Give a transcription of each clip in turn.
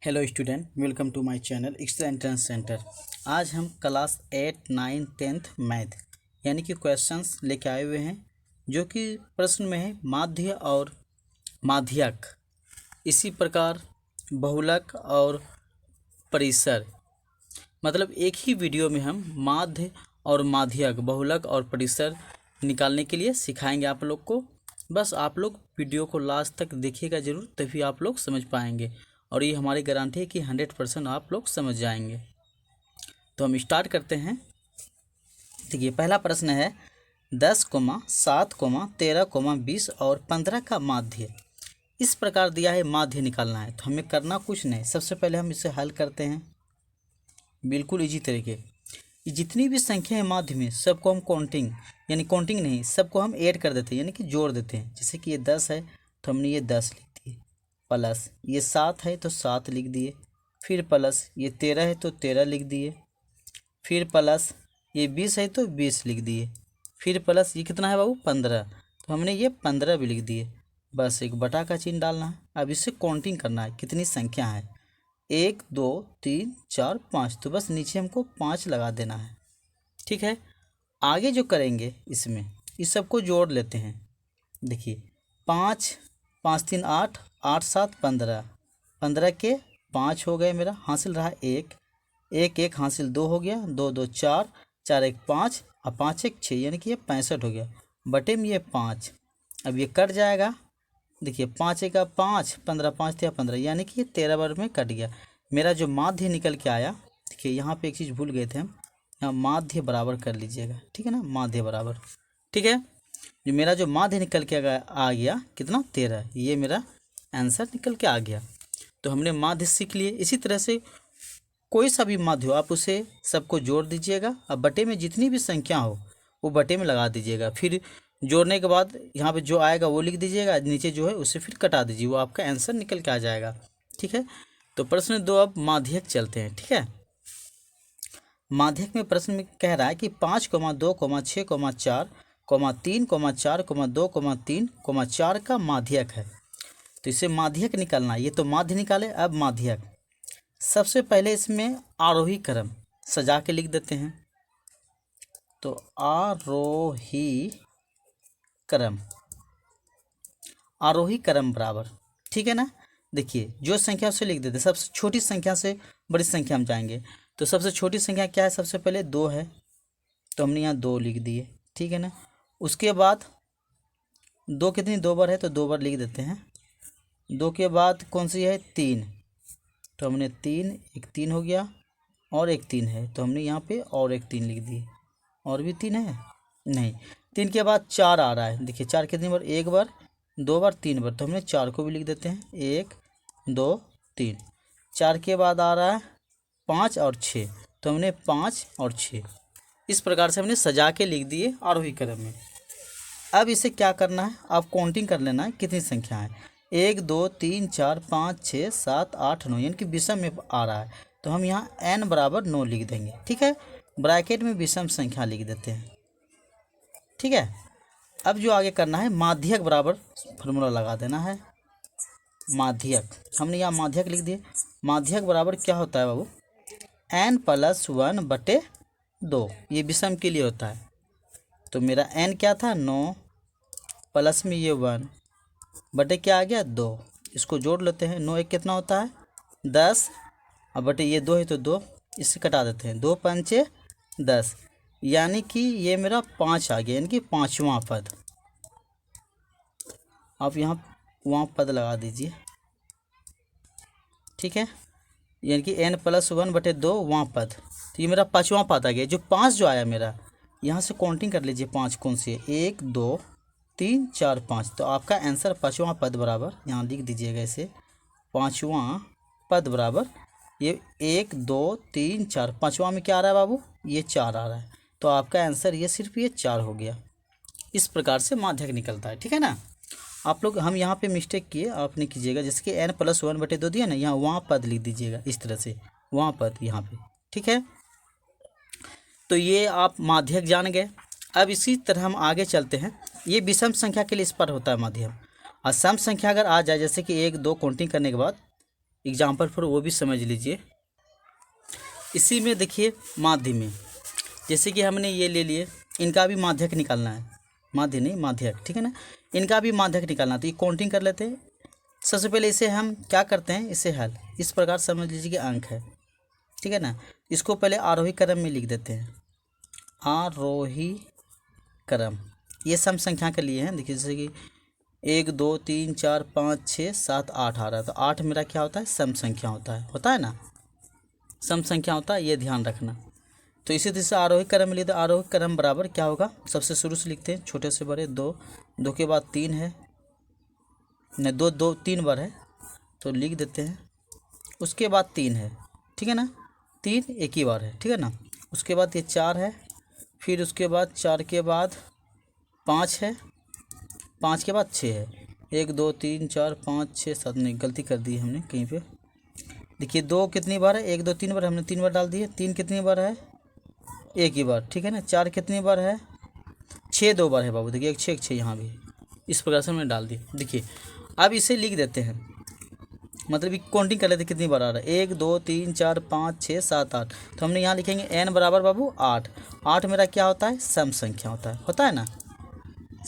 Hello student, welcome to my channel extra entrance centre. आज हम class 8, 9, 10th math यानी कि क्वेश्चंस लेके आए हुए हैं, जो कि प्रश्न में है माध्य और माध्यक, इसी प्रकार बहुलक और परिसर। मतलब एक ही वीडियो में हम माध्य और माध्यक, बहुलक और परिसर निकालने के लिए सिखाएंगे आप लोग को। बस आप लोग वीडियो को लास्ट तक देखिएगा ज़रूर, तभी आप लोग समझ पाएंगे और ये हमारी गारंटी है कि 100% आप लोग समझ जाएंगे। तो हम स्टार्ट करते हैं। देखिए, पहला प्रश्न है 10, 7, 13, 20 और 15 का माध्य इस प्रकार दिया है, माध्य निकालना है। तो हमें करना कुछ नहीं, सबसे पहले हम इसे हल करते हैं बिल्कुल इजी तरीके। ये जितनी भी संख्या है माध्य में, सबको हम काउंटिंग यानी काउंटिंग नहीं, सबको हम ऐड कर देते हैं यानी कि जोड़ देते हैं। जैसे कि ये 10 है तो हमने ये 10 लिख दिए, प्लस ये 7 है तो 7 लिख दिए, फिर प्लस ये 13 है तो 13 लिख दिए, फिर प्लस ये 20 है तो 20 लिख दिए, फिर प्लस ये कितना है बाबू 15, तो हमने ये 15 भी लिख दिए। बस एक बटा का चिन्ह डालना है। अब इससे काउंटिंग करना है कितनी संख्या है, 1 2 3 4 5, तो बस नीचे हमको 5 लगा देना है। ठीक है, आगे जो करेंगे इसमें इस सबको जोड़ लेते हैं। देखिए 5 5 3 8, 8 7 15, 15 के 5 हो गए, मेरा हासिल रहा 1, 1 1 हासिल 2 हो गया, 2 2 4, 4 1 5 और 5 1 6, यानी कि ये 65 हो गया। बटे में ये 5, अब ये कट जाएगा। देखिए 5 1 5, 15 5 थे 15, यानी कि ये 13 बार में कट गया। मेरा जो माध्य निकल के आया, देखिए यहाँ पे एक चीज़ भूल गए थे हम, यहाँ माध्य बराबर कर लीजिएगा, ठीक है ना, माध्य बराबर। ठीक है, जो मेरा जो माध्य निकल के आ गया कितना 13, ये मेरा आंसर निकल के आ गया। तो हमने माध्य सीख लिए। इसी तरह से कोई सा भी माध्य हो, आप उसे सबको जोड़ दीजिएगा। अब बटे में जितनी भी संख्या हो वो बटे में लगा दीजिएगा, फिर जोड़ने के बाद यहाँ पे जो आएगा वो लिख दीजिएगा, नीचे जो है उसे फिर कटा दीजिए, वो आपका आंसर निकल के आ जाएगा। ठीक है, तो प्रश्न 2 अब माध्यक चलते हैं। ठीक है, माध्यक में प्रश्न में कह रहा है कि 5, 2, 6, 4, 3, 4, 2, 3, 4 का माध्यक है। तो इसे माध्यक निकालना है। ये तो माध्य निकाले, अब माध्यक। सबसे पहले इसमें आरोही क्रम सजा के लिख देते हैं। तो आरोही क्रम, आरोही क्रम बराबर, ठीक है ना। देखिए जो संख्या उसे लिख देते हैं, सबसे छोटी संख्या से बड़ी संख्या हम जाएंगे। तो सबसे छोटी संख्या क्या है, सबसे पहले 2 है, तो हमने यहाँ 2 लिख दिए, ठीक है ना। उसके बाद 2 कितनी 2 बार है, तो 2 बार लिख देते हैं। 2 के बाद कौन सी है 3, तो हमने 3, एक 3 हो गया, और एक 3 है तो हमने यहाँ पे और एक 3 लिख दिए। और भी 3 है नहीं। 3 के बाद 4 आ रहा है। देखिए 4 कितनी बार, 1 बार, 2 बार, 3 बार, तो हमने 4 को भी लिख देते हैं, 1 2 3। 4 के बाद आ रहा है 5 और 6, तो हमने 5 और 6 इस प्रकार से हमने सजा के लिख दिए आरोही क्रम में। अब इसे क्या करना है, आप काउंटिंग कर लेना है कितनी संख्या है, 1 2 3 4 5 6 7 8 9, यानी कि विषम में आ रहा है, तो हम यहाँ n बराबर 9 लिख देंगे। ठीक है, ब्रैकेट में विषम संख्या लिख देते हैं। ठीक है, अब जो आगे करना है माध्यक बराबर फॉर्मूला लगा देना है। माध्यक, हमने यहाँ माध्यक लिख दिए। माध्यक बराबर क्या होता है बाबू, n + 1/2, ये विषम के लिए होता है। तो मेरा n क्या था 9, प्लस में ये 1 बटे क्या आ गया 2, इसको जोड़ लेते हैं। 9 1 कितना होता है 10, अब बटे ये 2 है तो 2, इससे कटा देते हैं, 2 5 10, यानी कि ये मेरा 5 आ गया, यानी कि 5वां पद। आप यहाँ वहाँ पद लगा दीजिए। ठीक है, यानी कि n + 1/2 वहाँ पद, तो ये मेरा 5वां पद आ गया। जो 5 जो आया मेरा, यहाँ से काउंटिंग कर लीजिए 5 कौन सी है, 1 2 3 4 5, तो आपका आंसर 5वां पद बराबर, यहाँ लिख दीजिएगा इसे, 5वां पद बराबर ये 1 2 3 4, 5वां में क्या आ रहा है बाबू, ये 4 आ रहा है, तो आपका आंसर ये सिर्फ ये 4 हो गया। इस प्रकार से माध्यक निकलता है। ठीक है ना, आप लोग, हम यहाँ पे मिस्टेक किए, आप नहीं कीजिएगा। जैसे कि n + 1/2 दिया ना, यहाँ वहाँ पद लिख दीजिएगा इस तरह से, वहाँ पद यहाँ पे। ठीक है, तो ये आप माध्यक जान गए। अब इसी तरह हम आगे चलते हैं। ये विषम संख्या के लिए इस पर होता है माध्यक, और सम संख्या अगर आ जाए, जैसे कि 1 2 काउंटिंग करने के बाद एग्जाम्पल पर वो भी समझ लीजिए। इसी में देखिए माध्य में, जैसे कि हमने ये ले लिए, इनका भी माध्यक निकालना है, माध्य नहीं माध्यक, ठीक है ना, इनका भी माध्यक निकालना। तो ये काउंटिंग कर लेते हैं। सबसे पहले इसे हम क्या करते हैं, इसे हल इस प्रकार समझ लीजिए कि अंक है, ठीक है ना। इसको पहले आरोही क्रम में लिख देते हैं, आरोही क्रम। ये सम संख्या के लिए हैं। देखिए जैसे कि 1 2 3 4 5 6 7 8 आ रहा है, तो 8 मेरा क्या होता है, सम संख्या होता है ना, सम संख्या होता है, ये ध्यान रखना। तो इसी तरह से आरोही क्रम में लिए, तो आरोही क्रम बराबर क्या होगा, सबसे शुरू से लिखते हैं, छोटे से बड़े, 2 2 के बाद 3 है, नहीं 2 2 3 बार है तो लिख देते हैं। उसके बाद 3 है, ठीक है ना, 3 एक ही बार है, ठीक है ना। उसके बाद ये 4 है, फिर उसके बाद 4 के बाद 5 है, 5 के बाद 6 है, 1 2 3 4 5 6 7, नहीं गलती कर दी हमने कहीं पे। देखिए 2 कितनी बार है, 1 2 3 बार, हमने 3 बार डाल दिए। 3 कितनी बार है, एक ही बार, ठीक है ना। 4 कितनी बार है, 6 2 बार है बाबू, देखिए 1 6 1 6 यहाँ भी, इस प्रकार से हमने डाल दी। देखिए अब इसे लिख देते हैं, मतलब काउंटिंग कर लेते हैं कितनी बार आ रहा है, 1 2 3 4 5 6 7 8। तो हमने यहाँ लिखेंगे n बराबर बाबू 8। 8 मेरा क्या होता है, सम संख्या होता है ना,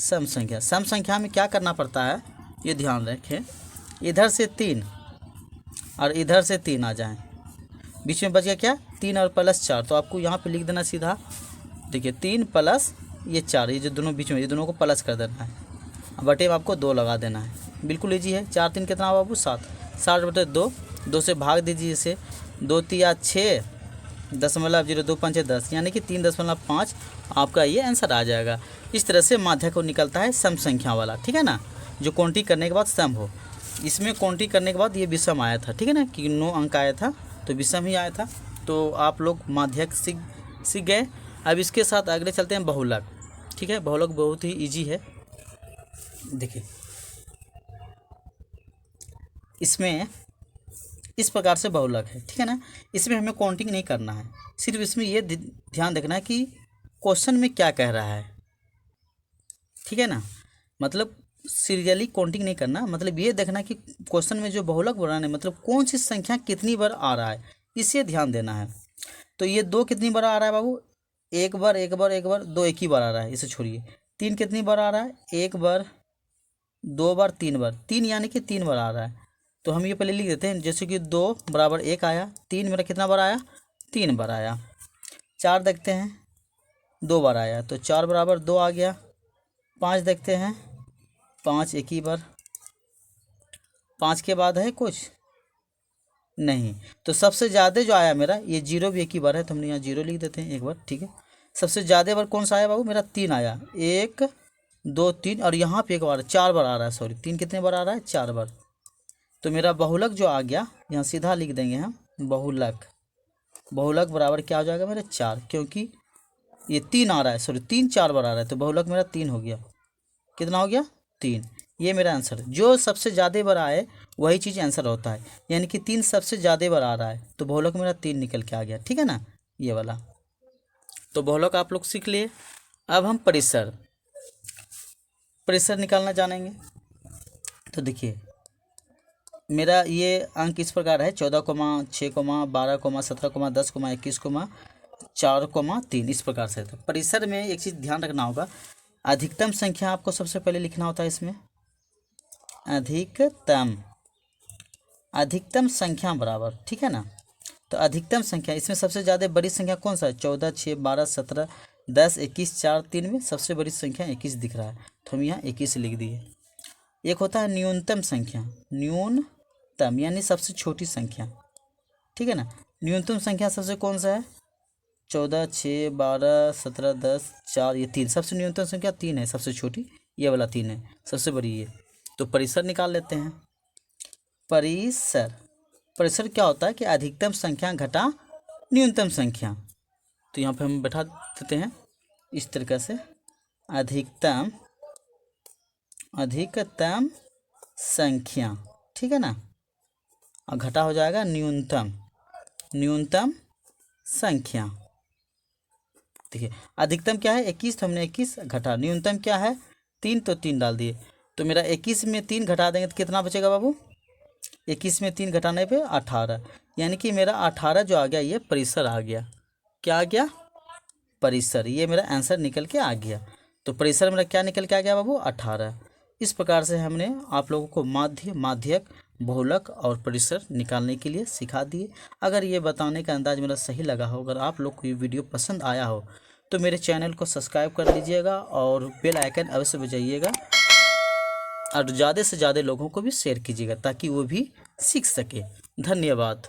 सम संख्या। सम संख्या में क्या करना पड़ता है, ये ध्यान रखें, इधर से 3 और इधर से 3 आ जाएं, बीच में बच गया क्या, 3 और प्लस 4, तो आपको यहाँ पे लिख देना सीधा। देखिए 3 प्लस ये 4, ये जो दोनों बीच में, ये दोनों को प्लस कर देना है, बटे में आपको 2 लगा देना है, बिल्कुल ईजी है। 4 3 कितना बाबू 7, 7 बटे 2, 2 से भाग दीजिए इसे, 2 3 6 0.0 2 5 10, यानी कि 3.5 आपका ये आंसर आ जाएगा। इस तरह से माध्यक को निकलता है सम संख्या वाला, ठीक है ना, जो काउंटिंग करने के बाद सम हो। इसमें काउंटिंग करने के बाद ये विषम आया था, ठीक है ना, कि 9 अंक आया था तो विषम ही आया था। तो आप लोग माध्यक सीख गए। अब इसके साथ अगले चलते हैं बहुलक, ठीक है। बहुलक बहुत ही ईजी है। देखिए इसमें इस प्रकार से बहुलक है, ठीक है ना। इसमें हमें काउंटिंग नहीं करना है, सिर्फ इसमें ये ध्यान रखना है कि क्वेश्चन में क्या कह रहा है, ठीक है ना। मतलब सीरियली काउंटिंग नहीं करना, मतलब ये देखना कि क्वेश्चन में जो बहुलक बनाने, मतलब कौन सी संख्या कितनी बार आ रहा है, इसे ध्यान देना है। तो ये 2 कितनी बार आ रहा है बाबू, एक बार 2 एक ही बार आ रहा है, इसे छोड़िए। 3 कितनी बार आ रहा है, 1 बार 2 बार 3 बार, 3 यानी कि 3 बार आ रहा है। तो हम ये पहले लिख देते हैं, जैसे कि 2 बराबर 1 आया, 3 मेरा कितना बार आया, 3 बार आया। 4 देखते हैं, 2 बार आया, तो 4 बराबर 2 आ गया। 5 देखते हैं, 5 एक ही बार। 5 के बाद है कुछ नहीं, तो सबसे ज़्यादा जो आया मेरा, ये 0 भी एक ही बार है, तो हमने यहाँ 0 लिख देते हैं एक बार, ठीक है। सबसे ज़्यादा बार कौन सा आया बाबू, मेरा 3 आया, 1 2 3, और यहाँ पे एक बार 4 बार आ रहा है, सॉरी 3 कितने बार आ रहा है, 4 बार। तो मेरा बहुलक जो आ गया, यहाँ सीधा लिख देंगे हम बहुलक। बहुलक बराबर क्या हो जाएगा मेरा 4, क्योंकि ये 3 आ रहा है, सॉरी 3 4 बार आ रहा है, तो बहुलक मेरा 3 हो गया। कितना हो गया, 3। ये मेरा आंसर, जो सबसे ज़्यादा बार आए वही चीज़ आंसर होता है, यानी कि 3 सबसे ज़्यादा बार आ रहा है, तो बहुलक मेरा 3 निकल के आ गया, ठीक है ना, ये वाला। तो बहुलक आप लोग सीख लिए। अब हम परिसर निकालना जानेंगे। तो देखिए मेरा ये अंक इस प्रकार है, 14,6, 12, 17, 10, 21, 4, 3, इस प्रकार से। तो परिसर में एक चीज़ ध्यान रखना होगा, अधिकतम संख्या आपको सबसे पहले लिखना होता है इसमें, अधिकतम संख्या बराबर, ठीक है ना। तो अधिकतम संख्या इसमें सबसे ज़्यादा बड़ी संख्या कौन सा है, 14, 6, 12, 17, 10, 21, 4, 3 में सबसे बड़ी संख्या 21 दिख रहा है, तो हम यहाँ 21 लिख दिए। एक होता है न्यूनतम संख्या, न्यूनतम यानी सबसे छोटी संख्या, ठीक है ना। न्यूनतम संख्या सबसे कौन सा है, 14, 6, 12, 17, 10, 4, ये 3, सबसे न्यूनतम संख्या 3 है, सबसे छोटी ये वाला 3 है, सबसे बड़ी ये। तो परिसर निकाल लेते हैं। परिसर क्या होता है कि अधिकतम संख्या घटा न्यूनतम संख्या। तो यहाँ पे हम बैठा देते हैं इस तरीके से, अधिकतम संख्या, ठीक है ना, और घटा हो जाएगा न्यूनतम संख्या। देखिए अधिकतम क्या है 21, तो हमने 21 घटा, न्यूनतम क्या है 3, तो 3 डाल दिए। तो मेरा 21 में 3 घटा देंगे तो कितना बचेगा बाबू, 21 में 3 घटाने पे 18, यानी कि मेरा 18 जो आ गया ये परिसर आ गया। क्या आ गया? परिसर। ये मेरा आंसर निकल के आ गया। तो परिसर मेरा क्या निकल के आ गया बाबू? 18। इस प्रकार से हमने आप लोगों को माध्य, माध्यक, बहुलक और परिसर निकालने के लिए सिखा दिए। अगर ये बताने का अंदाज मेरा सही लगा हो, अगर आप लोग को ये वीडियो पसंद आया हो तो मेरे चैनल को सब्सक्राइब कर लीजिएगा और बेल आइकन अवश्य बजाइएगा और ज़्यादा से ज़्यादा लोगों को भी शेयर कीजिएगा ताकि वो भी सीख सके। धन्यवाद।